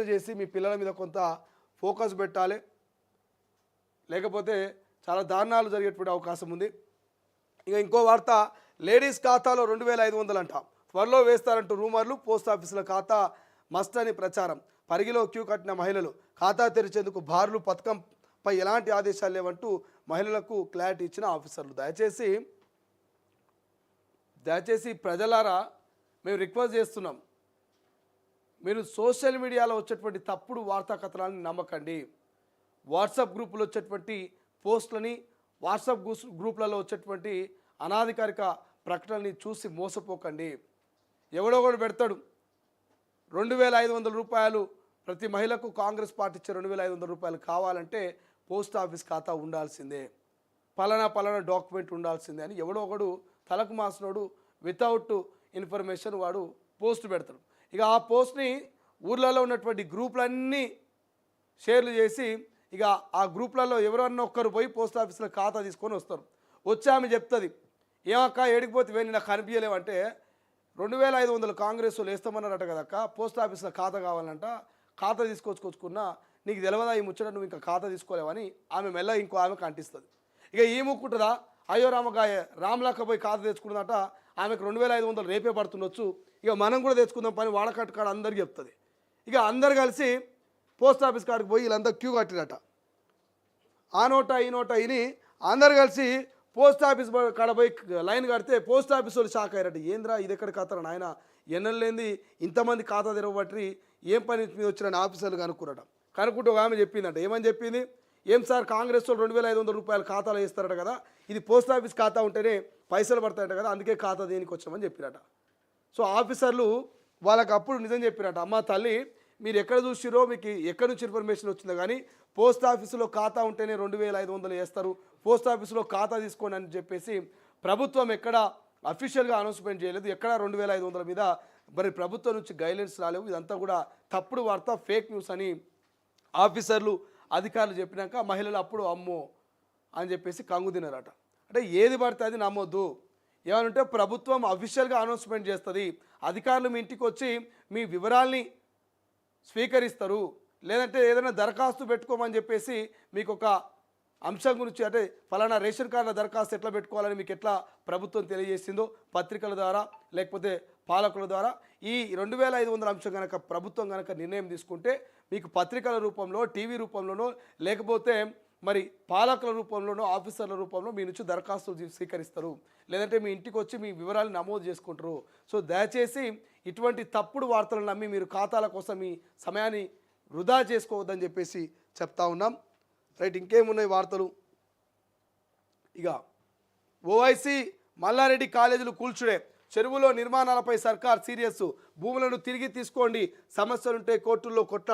చేసి మీ పిల్లల మీద కొంత ఫోకస్ పెట్టాలి, లేకపోతే చాలా దారుణాలు జరిగేటువంటి అవకాశం ఉంది. ఇక ఇంకో వార్త, లేడీస్ ఖాతాలో 2500 అంట, త్వరలో వేస్తారంటూ రూమర్లు. పోస్ట్ ఆఫీసుల ఖాతా మస్ట్ అని ప్రచారం. పరిగిలో క్యూ కట్టిన మహిళలు ఖాతా తెరిచేందుకు బార్లు పథకంపై ఎలాంటి ఆదేశాలు లేవంటూ మహిళలకు క్లారిటీ ఇచ్చిన ఆఫీసర్లు. దయచేసి ప్రజలారా మేము రిక్వెస్ట్ చేస్తున్నాం, మీరు సోషల్ మీడియాలో వచ్చేటువంటి తప్పుడు వార్తా కథనాలను నమ్మకండి. వాట్సాప్ గ్రూపులో వచ్చేటువంటి పోస్టులని, వాట్సాప్ గ్రూపులలో వచ్చేటువంటి అనాధికారిక ప్రకటనని చూసి మోసపోకండి. ఎవడో ఒకడు పెడతాడు 2500 రూపాయలు ప్రతి మహిళకు కాంగ్రెస్ పార్టీ ఇచ్చే 2500 రూపాయలు కావాలంటే పోస్ట్ ఆఫీస్ ఖాతా ఉండాల్సిందే, పలానా డాక్యుమెంట్ ఉండాల్సిందే అని ఎవడో ఒకడు తలకు మాసినోడు వితౌట్ ఇన్ఫర్మేషన్ వాడు పోస్ట్ పెడతాడు. ఇక ఆ పోస్ట్ని ఊర్లలో ఉన్నటువంటి గ్రూపులన్నీ షేర్లు చేసి ఇక ఆ గ్రూప్లలో ఎవరన్నా ఒక్కరు పోయి పోస్ట్ ఆఫీస్లో ఖాతా తీసుకొని వస్తారు. వచ్చి ఆమె చెప్తుంది, ఏమక్క ఏడికిపోతే వేణి నాకు కనిపించలేవంటే 2500 కాంగ్రెస్ వాళ్ళు వేస్తామన్నారట కదక్క, పోస్ట్ ఆఫీస్లో ఖాతా కావాలంట, ఖాతా తీసుకొచ్చుకొచ్చుకున్నా నీకు తెలియదా ఈ ముచ్చట, నువ్వు ఇంకా ఖాతా తీసుకోలేవని ఆమె మెల్ల ఇంకో ఆమెకు అంటిస్తుంది. ఇక ఈ ముక్కుంటుందా, అయ్యో రామగాయ రామ్లాక్క పోయి ఖాతా తెచ్చుకున్నదట, ఆమెకు 2500 రేపే పడుతుండొచ్చు, ఇక మనం కూడా తెచ్చుకుందాం పని వాడకట్టు కాడ అందరికీ చెప్తుంది. ఇక అందరు కలిసి పోస్ట్ ఆఫీస్ కాడికి పోయి వీళ్ళంతా క్యూ కట్టిరట. ఆ నోట ఈ నోట ఇని అందరు కలిసి పోస్ట్ ఆఫీస్ కాడ పోయి లైన్ కడితే పోస్ట్ ఆఫీస్ వాళ్ళు షాక్ అయ్యారట. ఏంద్రా ఇది ఎక్కడ ఖాతా నాయన, ఎన్నెళ్ళేంది ఇంతమంది ఖాతా తెరవబట్టి ఏం పని మీద వచ్చిన ఆఫీసర్లు కనుక్కురట. కనుక్కుంటే ఒక ఆమె చెప్పిందంట, ఏమని చెప్పింది, ఏం సార్ కాంగ్రెస్ వాళ్ళు 2500 రూపాయలు ఖాతాలో వేస్తారట కదా, ఇది పోస్ట్ ఆఫీస్ ఖాతా ఉంటేనే పైసలు పడతాయట కదా, అందుకే ఖాతా దేనికి వచ్చామని చెప్పిరట. సో ఆఫీసర్లు వాళ్ళకి అప్పుడు నిజం చెప్పిరట, అమ్మ తల్లి మీరు ఎక్కడ చూసిరో మీకు ఎక్కడి నుంచి ఇన్ఫర్మేషన్ వచ్చిందో కానీ పోస్ట్ ఆఫీసులో ఖాతా ఉంటేనే 2500 వేస్తారు, పోస్ట్ ఆఫీసులో ఖాతా తీసుకోండి అని చెప్పేసి ప్రభుత్వం ఎక్కడ అఫీషియల్గా అనౌన్స్మెంట్ చేయలేదు, ఎక్కడ 2500 మీద మరి ప్రభుత్వం నుంచి గైడ్లైన్స్ రాలేవు, ఇదంతా కూడా తప్పుడు వార్త, ఫేక్ న్యూస్ అని ఆఫీసర్లు అధికారులు చెప్పినాక మహిళలు అప్పుడు అమ్మో అని చెప్పేసి కంగు తినారట. అంటే ఏది పడితే అది నమ్మొద్దు, ఏమనంటే ప్రభుత్వం అఫీషియల్గా అనౌన్స్మెంట్ చేస్తుంది, అధికారులు మీ ఇంటికి వచ్చి మీ వివరాల్ని స్వీకరిస్తారు, లేదంటే ఏదైనా దరఖాస్తు పెట్టుకోమని చెప్పేసి మీకు ఒక అంశం గురించి, అంటే ఫలానా రేషన్ కార్డుల దరఖాస్తు ఎట్లా పెట్టుకోవాలని మీకు ఎట్లా ప్రభుత్వం తెలియజేసిందో పత్రికల ద్వారా లేకపోతే పాలకుల ద్వారా, ఈ 2500 అంశం కనుక ప్రభుత్వం కనుక నిర్ణయం తీసుకుంటే మీకు పత్రికల రూపంలో, టీవీ రూపంలోనో, లేకపోతే మరి పాలకుల రూపంలోనో, ఆఫీసర్ల రూపంలో మీ నుంచి దరఖాస్తులు స్వీకరిస్తారు, లేదంటే మీ ఇంటికి వచ్చి మీ వివరాలు నమోదు చేసుకుంటారు. సో దయచేసి ఇటువంటి తప్పుడు వార్తలను నమ్మి మీరు ఖాతాల కోసం మీ సమయాన్ని వృధా చేసుకోవద్దని చెప్పేసి చెప్తా ఉన్నాం. రైట్, ఇంకేమున్నాయి వార్తలు. ఇక ఓవైసీ మల్లారెడ్డి కాలేజీలు కూల్చుడే, చెరువులో నిర్మాణాలపై సర్కార్ సీరియస్, భూములను తిరిగి తీసుకోండి, సమస్యలుంటే కోర్టుల్లో కొట్ట